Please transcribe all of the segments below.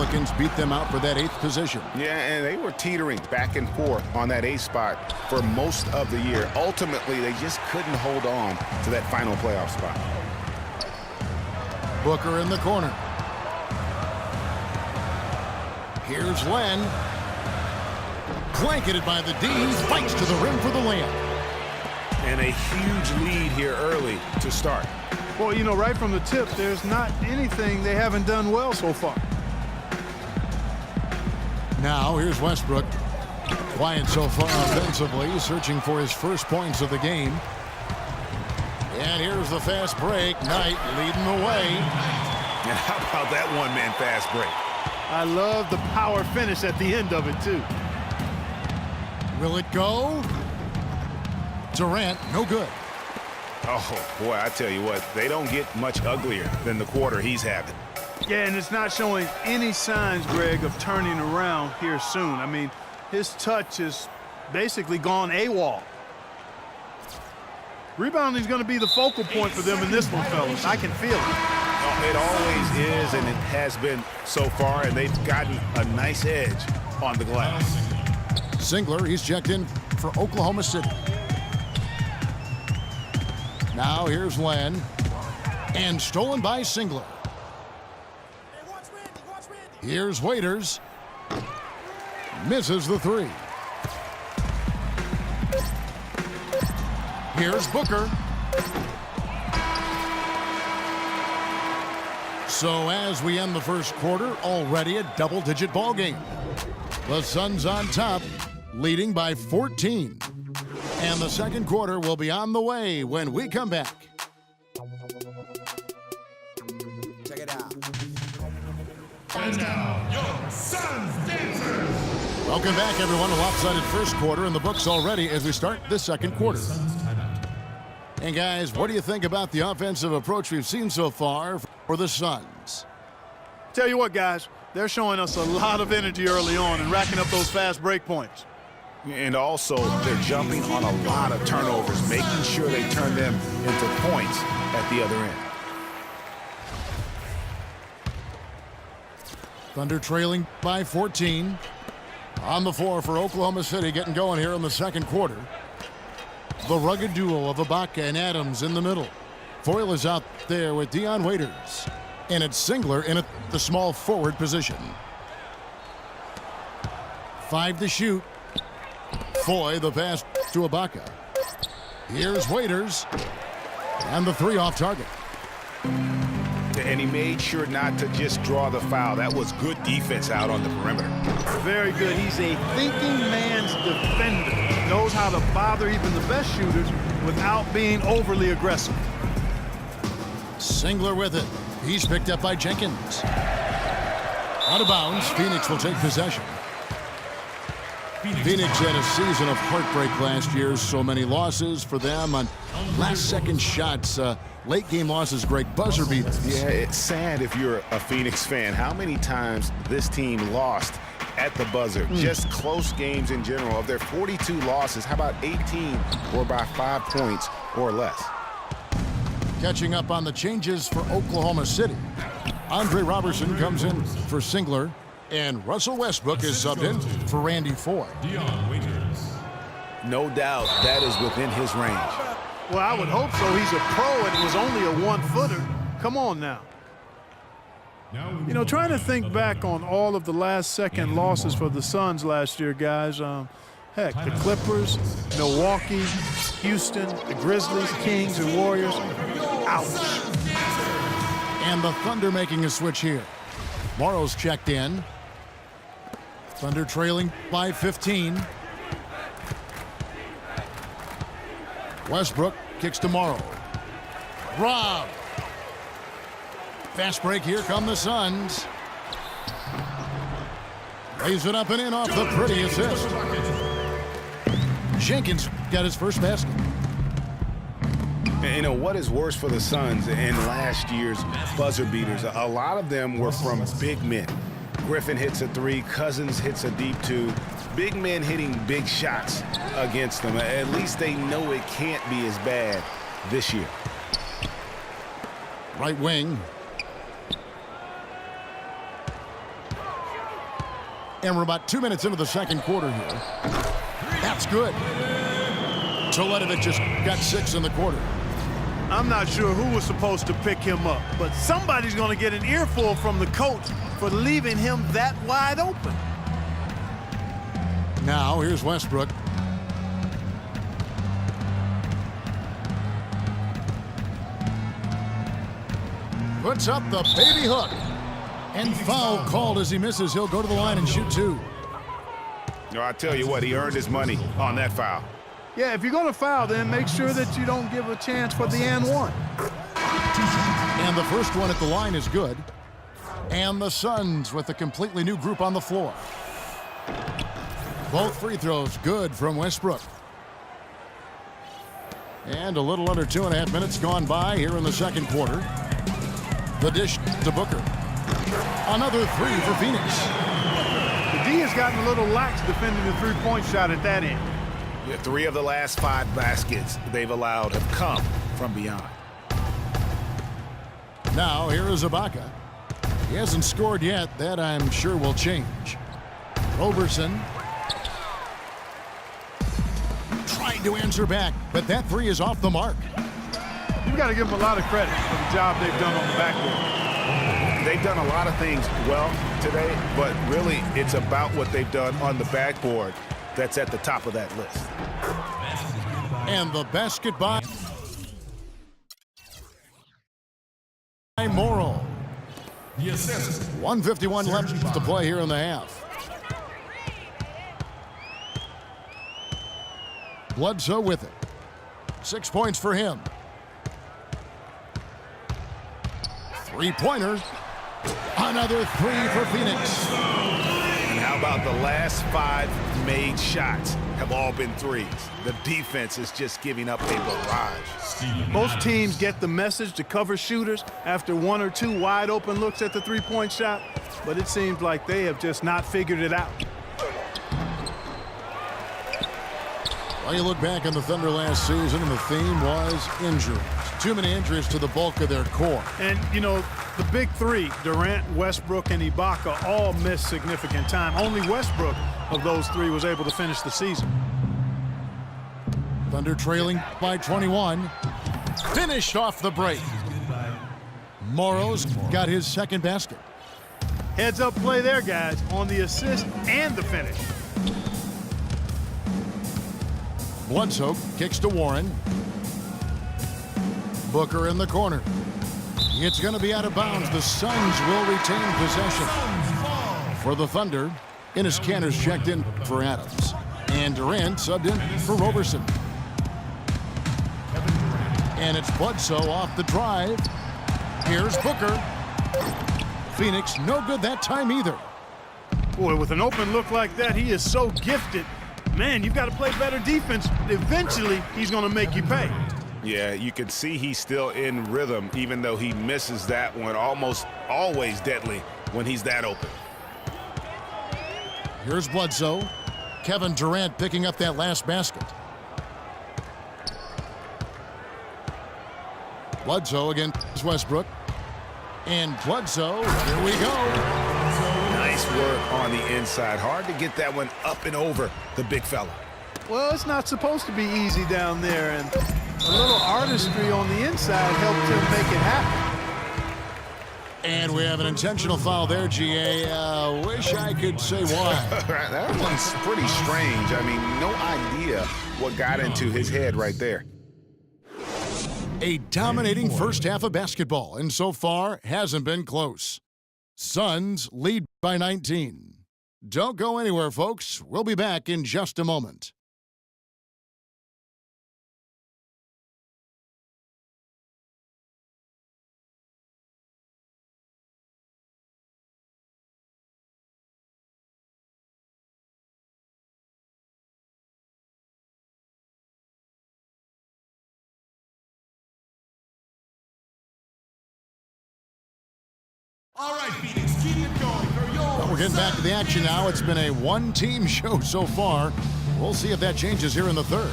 Pelicans beat them out for that 8th position. Yeah, and they were teetering back and forth on that 8th spot for most of the year. Ultimately, they just couldn't hold on to that final playoff spot. Booker in the corner. Here's Len. Blanketed by the D, fights to the rim for the layup. And a huge lead here early to start. Well, you know, right from the tip, there's not anything they haven't done well so far. Now, here's Westbrook. Quiet so far offensively, searching for his first points of the game. And here's the fast break. Knight leading the way. And how about that one-man fast break? I love the power finish at the end of it, too. Will it go? Durant, no good. Oh, boy, I tell you what, they don't get much uglier than the quarter he's having. Yeah, and it's not showing any signs, Greg, of turning around here soon. I mean, his touch is basically gone AWOL. Rebounding is going to be the focal point for them in this one, fellas. I can feel it. Oh, it always is, and it has been so far, and they've gotten a nice edge on the glass. Singler, he's checked in for Oklahoma City. Now here's Len. And stolen by Singler. Here's Waiters. Misses the 3. Here's Booker. So as we end the first quarter, already a double-digit ball game. The Suns on top, leading by 14. And the second quarter will be on the way when we come back. Check it out. And now, your Suns dancers. Welcome back, everyone. A lopsided first quarter in the books already as we start the second quarter. And guys, what do you think about the offensive approach we've seen so far for the Suns? Tell you what, guys, they're showing us a lot of energy early on and racking up those fast break points. And also, they're jumping on a lot of turnovers, making sure they turn them into points at the other end. Thunder trailing by 14. On the floor for Oklahoma City, getting going here in the second quarter. The rugged duo of Ibaka and Adams in the middle. Foyle is out there with Dion Waiters. And it's Singler in the small forward position. 5 to shoot. Foy, the pass to Ibaka. Here's Waiters. And the 3 off target. And he made sure not to just draw the foul. That was good defense out on the perimeter. Very good. He's a thinking man's defender. Knows how to bother even the best shooters without being overly aggressive. Singler with it. He's picked up by Jenkins. Out of bounds, Phoenix will take possession. Phoenix had a season of heartbreak last year. So many losses for them on last-second shots. Late-game losses, Greg, buzzer beaters. Yeah, it's sad if you're a Phoenix fan. How many times this team lost at the buzzer? Just close games in general. Of their 42 losses, how about 18 were by 5 points or less? Catching up on the changes for Oklahoma City. Andre Robertson comes in for Singler. And Russell Westbrook is subbed in for Randy Foy. Dion Waiters. No doubt that is within his range. Well, I would hope so. He's a pro and it was only a 1-footer. Come on now. You know, trying to think back on all of the last-second losses for the Suns last year, guys. Heck, the Clippers, Milwaukee, Houston, the Grizzlies, Kings, and Warriors. Ouch. And the Thunder making a switch here. Morrow's checked in. Thunder trailing by 15. Westbrook kicks to Morrow. Rob. Fast break, here come the Suns. Lays it up and in off the pretty assist. Jenkins got his first basket. You know, what is worse for the Suns in last year's buzzer beaters? A lot of them were from big men. Griffin hits a 3, Cousins hits a deep 2. Big men hitting big shots against them. At least they know it can't be as bad this year. Right wing. And we're about 2 minutes into the second quarter here. That's good. Teletovic just got 6 in the quarter. I'm not sure who was supposed to pick him up, but somebody's going to get an earful from the coach for leaving him that wide open. Now, here's Westbrook. Puts up the baby hook. And foul called as he misses. He'll go to the line and shoot 2. No, I tell you what, he earned his money on that foul. Yeah, if you're going to foul, then make sure that you don't give a chance for the and one. And the first one at the line is good. And the Suns with a completely new group on the floor. Both free throws good from Westbrook. And a little under 2.5 minutes gone by here in the second quarter. The dish to Booker. Another 3 for Phoenix. The D has gotten a little lax defending the three-point shot at that end. Yeah, 3 of the last 5 baskets they've allowed have come from beyond. Now here is Ibaka. He hasn't scored yet. That I'm sure will change. Roberson trying to answer back, but that 3 is off the mark. You've got to give them a lot of credit for the job they've done on the backboard. They've done a lot of things well today, but really it's about what they've done on the backboard that's at the top of that list. And the basket by Morrow. The assist. 1:51 left to play here in the half. Bledsoe with it. 6 points for him. Three-pointer. Another 3 for Phoenix. And how about the last 5 made shots have all been threes? The defense is just giving up a barrage. Most teams get the message to cover shooters after 1 or 2 wide open looks at the three-point shot, but it seems like they have just not figured it out. Well, you look back on the Thunder last season, and the theme was injuries. Too many injuries to the bulk of their core. And, you know, the big 3, Durant, Westbrook, and Ibaka, all missed significant time. Only Westbrook of those 3 was able to finish the season. Thunder trailing by 21. Finished off the break. Morrow's got his second basket. Heads up play there, guys, on the assist and the finish. Bledsoe kicks to Warren. Booker in the corner. It's going to be out of bounds. The Suns will retain possession. For the Thunder, Enes Kanter's checked in for Adams. And Durant subbed in for Roberson. And it's Bledsoe off the drive. Here's Booker. Phoenix, no good that time either. Boy, with an open look like that, he is so gifted. Man, you've got to play better defense. Eventually, he's going to make you pay. Yeah, you can see he's still in rhythm, even though he misses that one. Almost always deadly when he's that open. Here's Bledsoe. Kevin Durant picking up that last basket. Bledsoe against Westbrook. And Bledsoe, here we go. Nice work on the inside. Hard to get that one up and over the big fella. Well, it's not supposed to be easy down there, and a little artistry on the inside helped him make it happen. And we have an intentional foul there, GA. Wish I could say why. That one's pretty strange. I mean, no idea what got into his head right there. A dominating first half of basketball, and so far hasn't been close. Suns lead by 19. Don't go anywhere, folks. We'll be back in just a moment. All right, Phoenix, keep it going. They're yours. Well, we're getting back to the action now. It's been a one-team show so far. We'll see if that changes here in the third.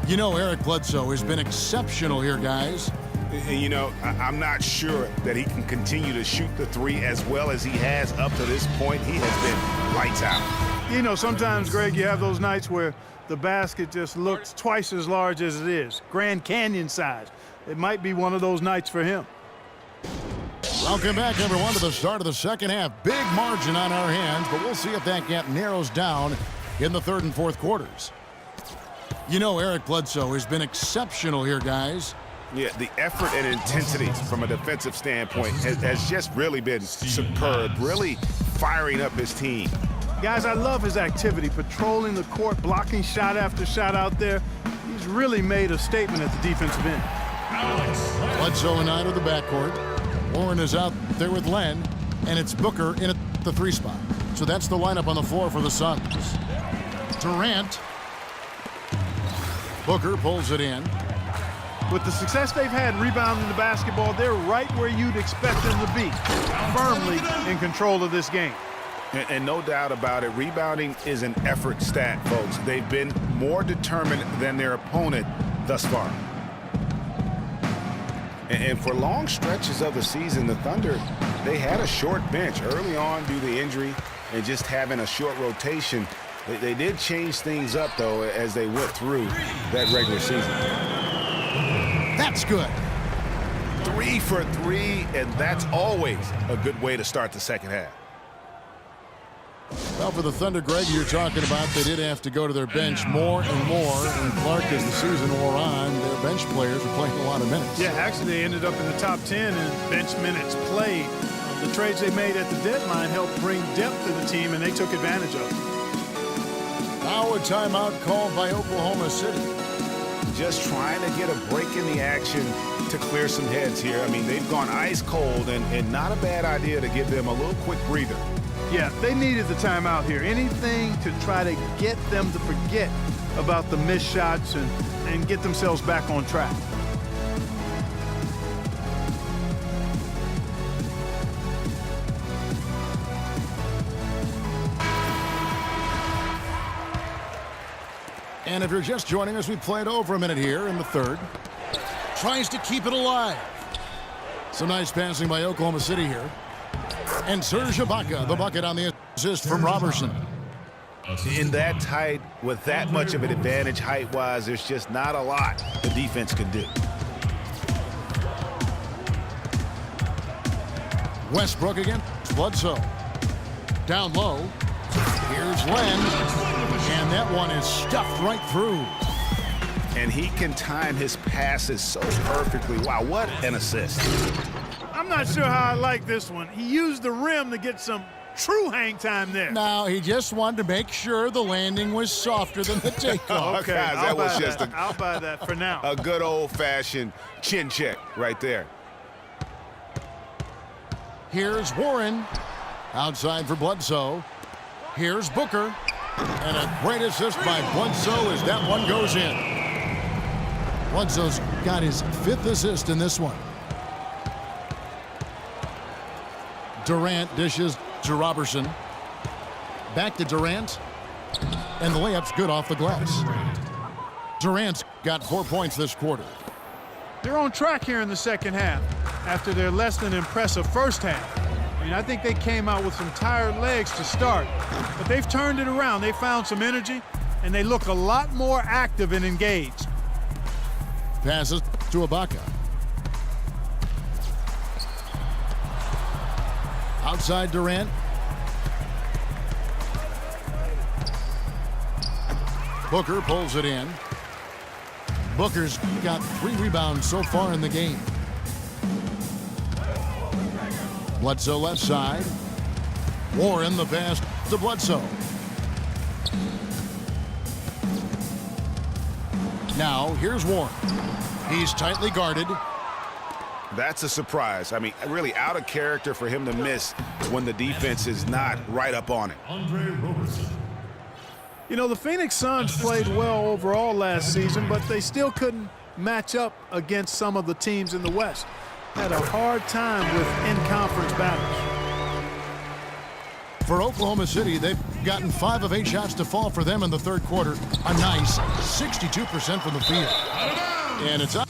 You know, Eric Bledsoe has been exceptional here, guys. And, you know, I'm not sure that he can continue to shoot the three as well as he has up to this point. He has been lights out. You know, sometimes, Greg, you have those nights where the basket just looks twice as large as it is, Grand Canyon size. It might be one of those nights for him. Welcome back, everyone, to the start of the second half. Big margin on our hands, but we'll see if that gap narrows down in the third and fourth quarters. You know, Eric Bledsoe has been exceptional here, guys. Yeah, the effort and intensity from a defensive standpoint has just really been superb, really firing up his team. Guys, I love his activity, patrolling the court, blocking shot after shot out there. He's really made a statement at the defensive end. Bledsoe and 9 of the backcourt. Warren is out there with Len, and it's Booker in at the 3 spot. So that's the lineup on the floor for the Suns. Durant. Booker pulls it in. With the success they've had rebounding the basketball, they're right where you'd expect them to be, firmly in control of this game. And no doubt about it, rebounding is an effort stat, folks. They've been more determined than their opponent thus far. And for long stretches of the season, the Thunder, they had a short bench early on due to injury and just having a short rotation. They did change things up, though, as they went through that regular season. That's good. 3 for 3, and that's always a good way to start the second half. Well, for the Thunder, Greg, you're talking about, they did have to go to their bench more and more. And Clark, as the season wore on, their bench players were playing a lot of minutes. Yeah, actually, they ended up in the top 10 in bench minutes played. The trades they made at the deadline helped bring depth to the team, and they took advantage of it. Now a timeout called by Oklahoma City. Just trying to get a break in the action to clear some heads here. I mean, they've gone ice cold, and not a bad idea to give them a little quick breather. Yeah, they needed the timeout here. Anything to try to get them to forget about the missed shots and get themselves back on track. And if you're just joining us, we played over a minute here in the third. Tries to keep it alive. Some nice passing by Oklahoma City here. And Serge Ibaka, the bucket on the assist from Robertson. In that tight, with that much of an advantage height-wise, there's just not a lot the defense can do. Westbrook against Bledsoe. Down low. Here's Len. And that one is stuffed right through. And he can time his passes so perfectly. Wow, what an assist. I'm not sure how I like this one. He used the rim to get some true hang time there. Now, he just wanted to make sure the landing was softer than the takeoff. Okay, guys, that was just I'll buy that for now. a good old-fashioned chin check right there. Here's Warren. Outside for Bledsoe. Here's Booker. And a great assist by Bledsoe as that one goes in. Bledsoe's got his 5th assist in this one. Durant dishes to Robertson. Back to Durant. And the layup's good off the glass. Durant's got 4 points this quarter. They're on track here in the second half after their less than impressive first half. I mean, I think they came out with some tired legs to start, but they've turned it around. They found some energy, and they look a lot more active and engaged. Passes to Ibaka. Outside Durant. Booker pulls it in. Booker's got 3 rebounds so far in the game. Bledsoe left side. Warren the pass to Bledsoe. Now here's Warren. He's tightly guarded. That's a surprise. I mean, really out of character for him to miss when the defense is not right up on it. You know, the Phoenix Suns played well overall last season, but they still couldn't match up against some of the teams in the West. Had a hard time with in-conference battles. For Oklahoma City, they've gotten 5 of 8 shots to fall for them in the third quarter. A nice 62% from the field. And it's up.